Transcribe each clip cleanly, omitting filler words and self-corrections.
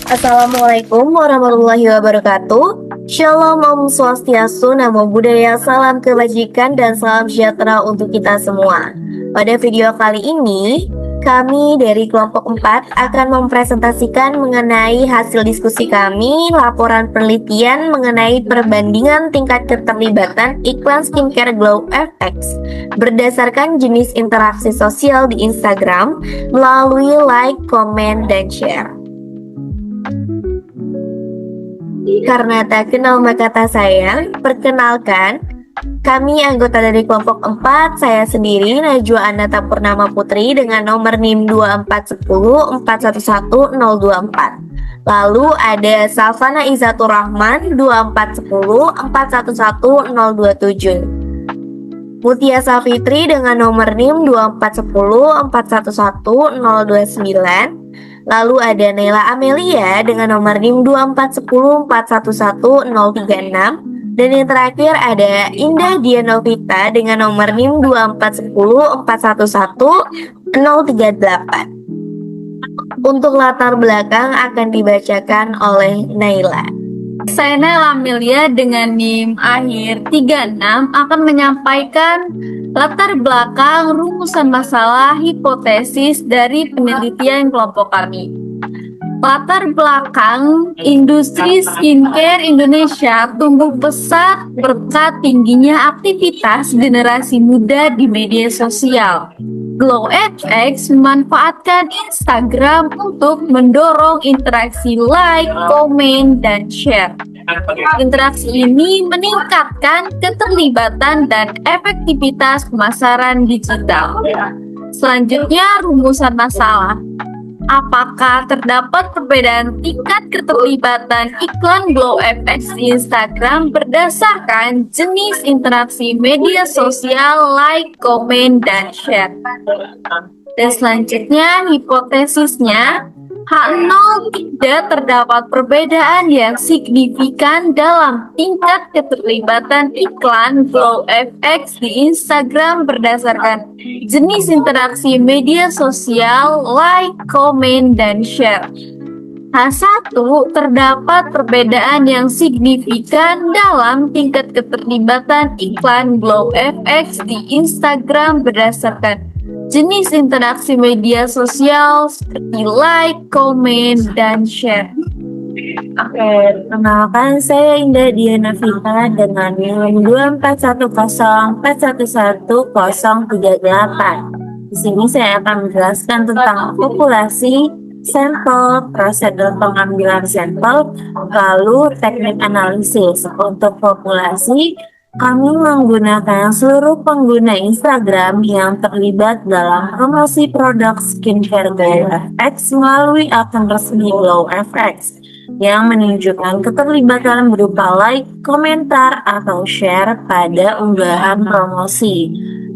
Assalamualaikum warahmatullahi wabarakatuh. Shalom Om Swastiastu, Namo Buddhaya, salam kebajikan dan salam sejahtera untuk kita semua. Pada video kali ini, kami dari kelompok 4 akan mempresentasikan mengenai hasil diskusi kami, laporan penelitian mengenai perbandingan tingkat keterlibatan iklan skincare Glow FX berdasarkan jenis interaksi sosial di Instagram melalui like, komen, dan share. Karena tak kenal maka tak sayang, perkenalkan, kami anggota dari kelompok 4, saya sendiri Najwa Anata Purnama Putri dengan nomor NIM 24104111024. Lalu ada Salvana Izatur Rahman 241411027. Mutia Safitri dengan nomor NIM 24104111029. Lalu ada Nela Amelia dengan nomor NIM 24104111036. Dan yang terakhir ada Indah Dianovita dengan nomor NIM 24104111038. Untuk latar belakang akan dibacakan oleh Naila. Saya Nela Amelia dengan NIM akhir 36 akan menyampaikan latar belakang rumusan masalah hipotesis dari penelitian kelompok kami. Latar belakang industri skincare Indonesia tumbuh pesat berkat tingginya aktivitas generasi muda di media sosial. Glow FX memanfaatkan Instagram untuk mendorong interaksi like, komen, dan share. Interaksi ini meningkatkan keterlibatan dan efektivitas pemasaran digital. Selanjutnya, rumusan masalah. Apakah terdapat perbedaan tingkat keterlibatan iklan Glow FX di Instagram berdasarkan jenis interaksi media sosial, like, komen, dan share? Dan selanjutnya, hipotesisnya, H0 tidak terdapat perbedaan yang signifikan dalam tingkat keterlibatan iklan Glow FX di Instagram berdasarkan jenis interaksi media sosial, like, komen, dan share. H1 terdapat perbedaan yang signifikan dalam tingkat keterlibatan iklan Glow FX di Instagram berdasarkan jenis interaksi media sosial seperti like, komen, dan share. Oke, perkenalkan saya Indah Dianovita dengan NIM 24104111038. Di sini saya akan menjelaskan tentang populasi, sampel, prosedur pengambilan sampel, lalu teknik analisis. Untuk populasi, kami menggunakan seluruh pengguna Instagram yang terlibat dalam promosi produk skincare Glow FX melalui akun resmi Glow FX yang menunjukkan keterlibatan berupa like, komentar, atau share pada unggahan promosi.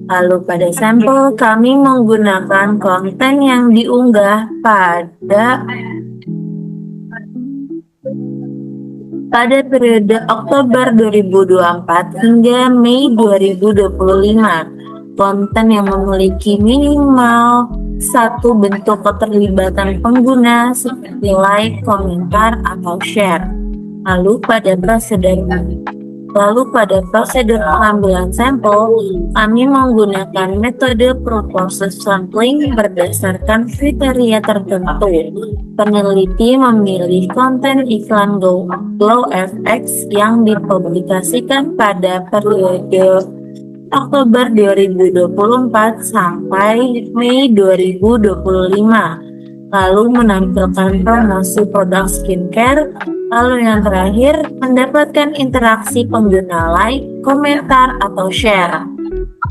Lalu pada sampel, kami menggunakan konten yang diunggah pada periode Oktober 2024 hingga Mei 2025. Konten yang memiliki minimal satu bentuk keterlibatan pengguna seperti like, komentar, atau share. Lalu pada prosedur pengambilan sampel, kami menggunakan metode proportion sampling berdasarkan kriteria tertentu. Peneliti memilih konten iklan Glow FX yang dipublikasikan pada periode Oktober 2024 sampai Mei 2025. Lalu menampilkan promosi produk skincare. Lalu yang terakhir, mendapatkan interaksi pengguna like, komentar, atau share.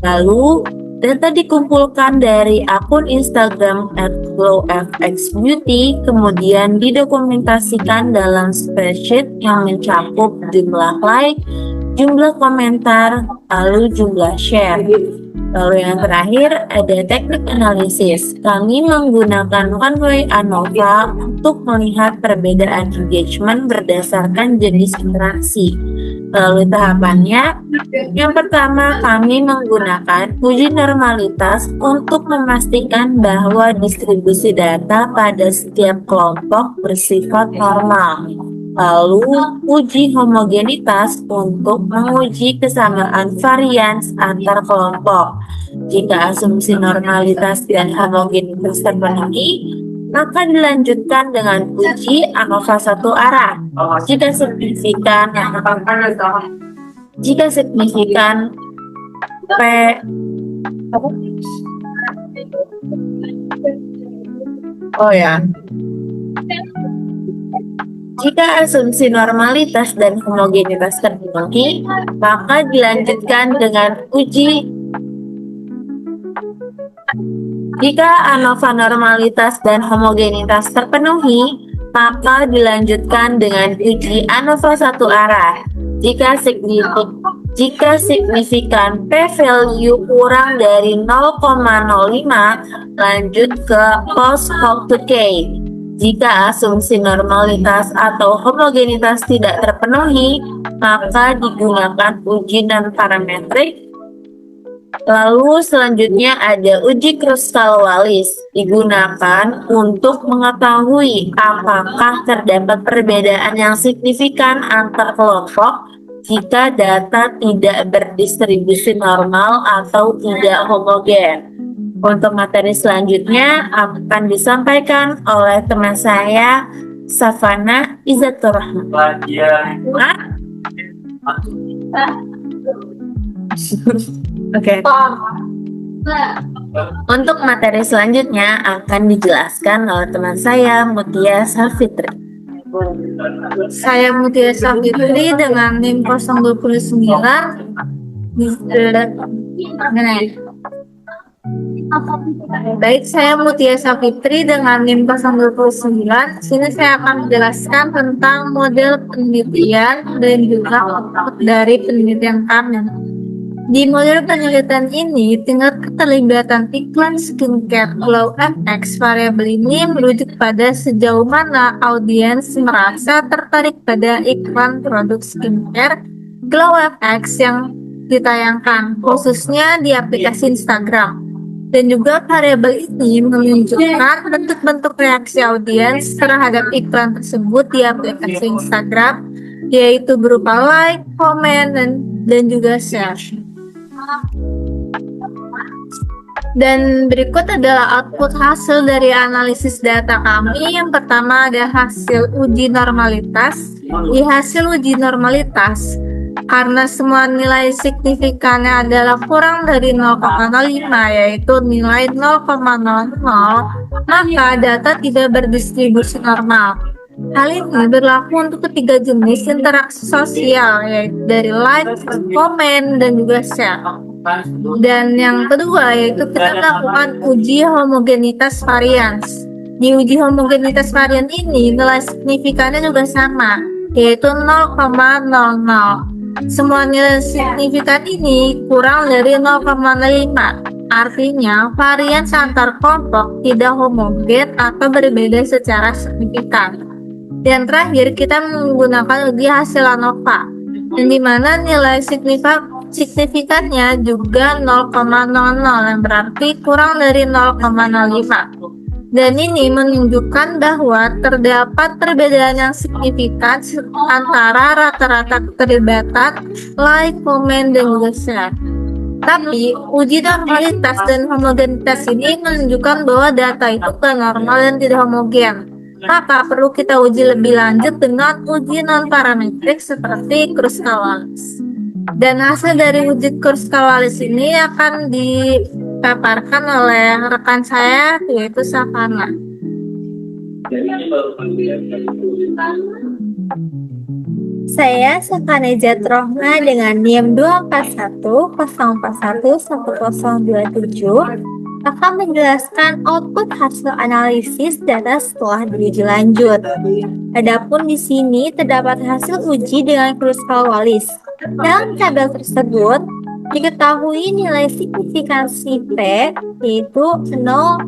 Lalu, data dikumpulkan dari akun Instagram @glowfxbeauty, kemudian didokumentasikan dalam spreadsheet yang mencakup jumlah like, jumlah komentar, lalu jumlah share. Lalu yang terakhir ada teknik analisis. Kami menggunakan one-way ANOVA untuk melihat perbedaan engagement berdasarkan jenis interaksi. Lalu tahapannya, yang pertama kami menggunakan uji normalitas untuk memastikan bahwa distribusi data pada setiap kelompok bersifat normal. Lalu uji homogenitas untuk menguji kesamaan varians antar kelompok. Jika asumsi normalitas dan homogenitas terpenuhi, maka dilanjutkan dengan uji ANOVA satu arah. Jika signifikan P Jika asumsi normalitas dan homogenitas terpenuhi, maka dilanjutkan dengan uji. Jika ANOVA normalitas dan homogenitas terpenuhi, maka dilanjutkan dengan uji ANOVA satu arah. Jika signifikan p-value kurang dari 0,05, lanjut ke post hoc to K. Jika asumsi normalitas atau homogenitas tidak terpenuhi, maka digunakan uji non-parametrik. Lalu selanjutnya ada uji Kruskal-Wallis, digunakan untuk mengetahui apakah terdapat perbedaan yang signifikan antar kelompok jika data tidak berdistribusi normal atau tidak homogen. Untuk materi selanjutnya akan disampaikan oleh teman saya, Safana Izzatur Rahman. Oke. Untuk materi selanjutnya akan dijelaskan oleh teman saya, Mutia Safitri. Saya Mutia Safitri dengan NIM 029. Baik, saya Mutia Safitri dengan NIM 029. Sini saya akan menjelaskan tentang model penelitian dan juga output dari penelitian kami. Di model penelitian ini, tingkat keterlibatan iklan skincare Glow FX variabel ini merujuk pada sejauh mana audiens merasa tertarik pada iklan produk skincare Glow FX yang ditayangkan, khususnya di aplikasi Instagram. Dan juga variabel ini menunjukkan bentuk-bentuk reaksi audiens terhadap iklan tersebut di aplikasi Instagram, yaitu berupa like, komen, dan juga share. Dan berikut adalah output hasil dari analisis data kami. Yang pertama ada hasil uji normalitas. Di hasil uji normalitas, karena semua nilai signifikannya adalah kurang dari 0,05, yaitu nilai 0,00, maka data tidak berdistribusi normal. Hal ini berlaku untuk ketiga jenis interaksi sosial, yaitu dari like, komen, dan juga share. Dan yang kedua yaitu kita melakukan uji homogenitas varians. Di uji homogenitas varian ini nilai signifikannya juga sama, yaitu 0,00. Semua nilai signifikan ini kurang dari 0,5. Artinya varians antar kelompok tidak homogen atau berbeda secara signifikan. Dan terakhir kita menggunakan uji hasil ANOVA, yang dimana nilai signifikannya juga 0,00, yang berarti kurang dari 0,05. Dan ini menunjukkan bahwa terdapat perbedaan yang signifikan antara rata-rata keterlibatan like, komen, dan juga share. Tapi uji normalitas dan homogenitas ini menunjukkan bahwa data itu tidak normal dan tidak homogen. Maka perlu kita uji lebih lanjut dengan uji non-parametrik seperti Kruskal-Wallis. Dan hasil dari uji Kruskal-Wallis ini akan dipaparkan oleh rekan saya, yaitu Safana. Saya Safana Izzatur Rahman dengan NIM 24104111027 akan menjelaskan output hasil analisis data setelah diuji lanjut. Adapun di sini terdapat hasil uji dengan Kruskal-Wallis. Dalam tabel tersebut, Diketahui nilai signifikansi P yaitu 0,000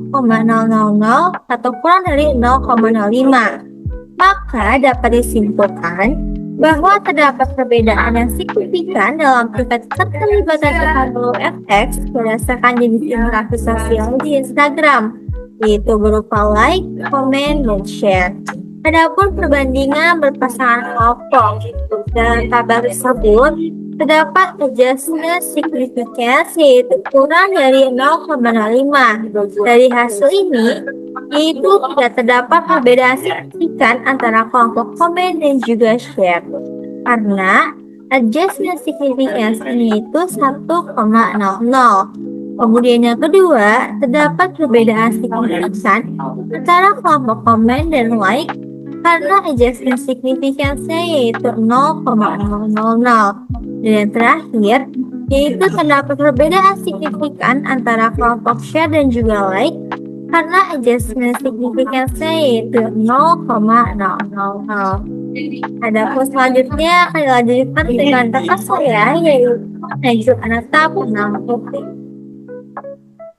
atau kurang dari 0,05. Maka dapat disimpulkan bahwa terdapat perbedaan yang signifikan dalam tingkat keterlibatan iklan Glow FX berdasarkan jenis interaksi sosial di Instagram, yaitu berupa like, komen, dan share. Adapun perbandingan berpasangan kelompok, dalam tabel tersebut terdapat adjustment significance yaitu kurang dari 0,05. Dari hasil ini, yaitu tidak terdapat perbedaan signifikan antara kelompok komen dan juga share. Karena adjustment significance ini itu 1,00. Kemudian yang kedua, terdapat perbedaan signifikan antara kelompok komen dan like karena adjustment significance-nya yaitu 0,000. Dan yang terakhir, yaitu terdapat perbedaan signifikan antara kelompok share dan juga like karena adjustment significance-nya yaitu 0,000. Adapun selanjutnya akan dilanjutkan dengan kakak saya yaitu Najul Anata Purnama Putri.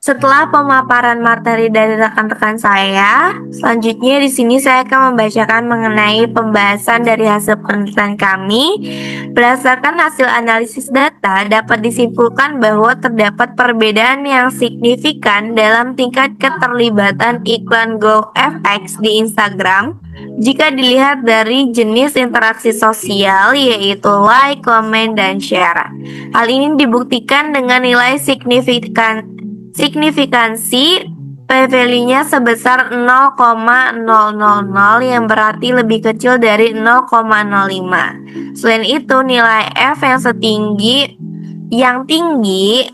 Setelah pemaparan materi dari rekan-rekan saya, selanjutnya di sini saya akan membacakan mengenai pembahasan dari hasil penelitian kami. Berdasarkan hasil analisis data, dapat disimpulkan bahwa terdapat perbedaan yang signifikan dalam tingkat keterlibatan iklan Glow FX di Instagram jika dilihat dari jenis interaksi sosial yaitu like, komen, dan share. Hal ini dibuktikan dengan nilai signifikansi p-value-nya sebesar 0,000 yang berarti lebih kecil dari 0,05. Selain itu, nilai F yang tinggi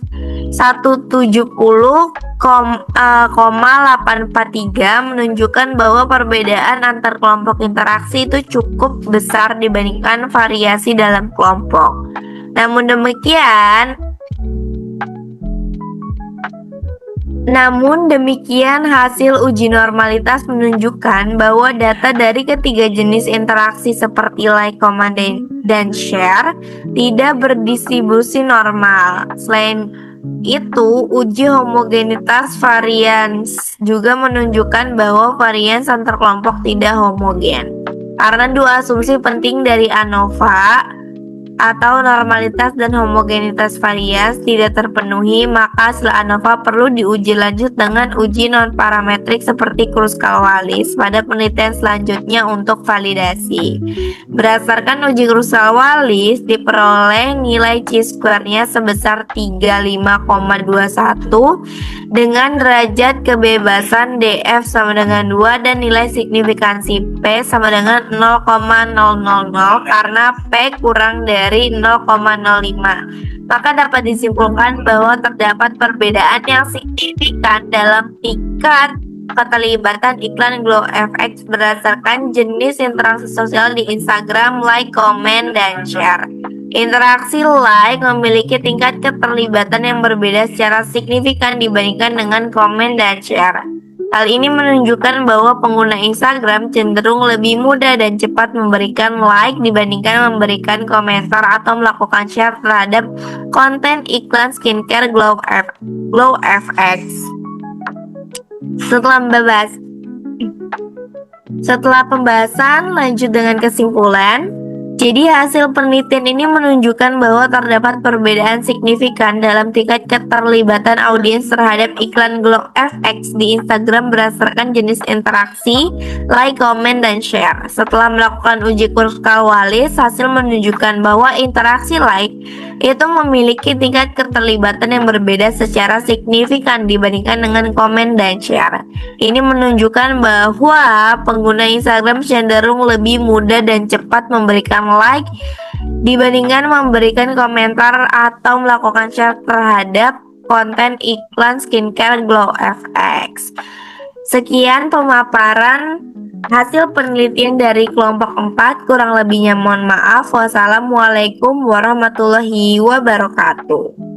170,843 menunjukkan bahwa perbedaan antar kelompok interaksi itu cukup besar dibandingkan variasi dalam kelompok. Namun demikian, hasil uji normalitas menunjukkan bahwa data dari ketiga jenis interaksi seperti like, comment, dan share tidak berdistribusi normal. Selain itu, uji homogenitas varians juga menunjukkan bahwa varians antar kelompok tidak homogen. Karena dua asumsi penting dari ANOVA atau normalitas dan homogenitas varians tidak terpenuhi, maka hasil ANOVA perlu diuji lanjut dengan uji non-parametrik seperti Kruskal-Wallis pada penelitian selanjutnya untuk validasi. Berdasarkan uji Kruskal-Wallis, diperoleh nilai chi-square-nya sebesar 35,21 dengan derajat kebebasan DF sama dengan 2 dan nilai signifikansi P sama dengan 0,000 karena P kurang dari 0,05. Maka dapat disimpulkan bahwa terdapat perbedaan yang signifikan dalam tingkat keterlibatan iklan Glow FX berdasarkan jenis interaksi sosial di Instagram, like, komen, dan share. Interaksi like memiliki tingkat keterlibatan yang berbeda secara signifikan dibandingkan dengan komen dan share. Hal ini menunjukkan bahwa pengguna Instagram cenderung lebih mudah dan cepat memberikan like dibandingkan memberikan komentar atau melakukan share terhadap konten iklan skincare Glow FX. Setelah pembahasan, lanjut dengan kesimpulan. Jadi hasil penelitian ini menunjukkan bahwa terdapat perbedaan signifikan dalam tingkat keterlibatan audiens terhadap iklan Glow FX di Instagram berdasarkan jenis interaksi, like, komen, dan share. Setelah melakukan uji Kruskal-Wallis, hasil menunjukkan bahwa interaksi like itu memiliki tingkat keterlibatan yang berbeda secara signifikan dibandingkan dengan komen dan share. Ini menunjukkan bahwa pengguna Instagram cenderung lebih mudah dan cepat memberikan like dibandingkan memberikan komentar atau melakukan share terhadap konten iklan skincare Glow FX. Sekian pemaparan hasil penelitian dari kelompok 4, kurang lebihnya mohon maaf. Wassalamualaikum warahmatullahi wabarakatuh.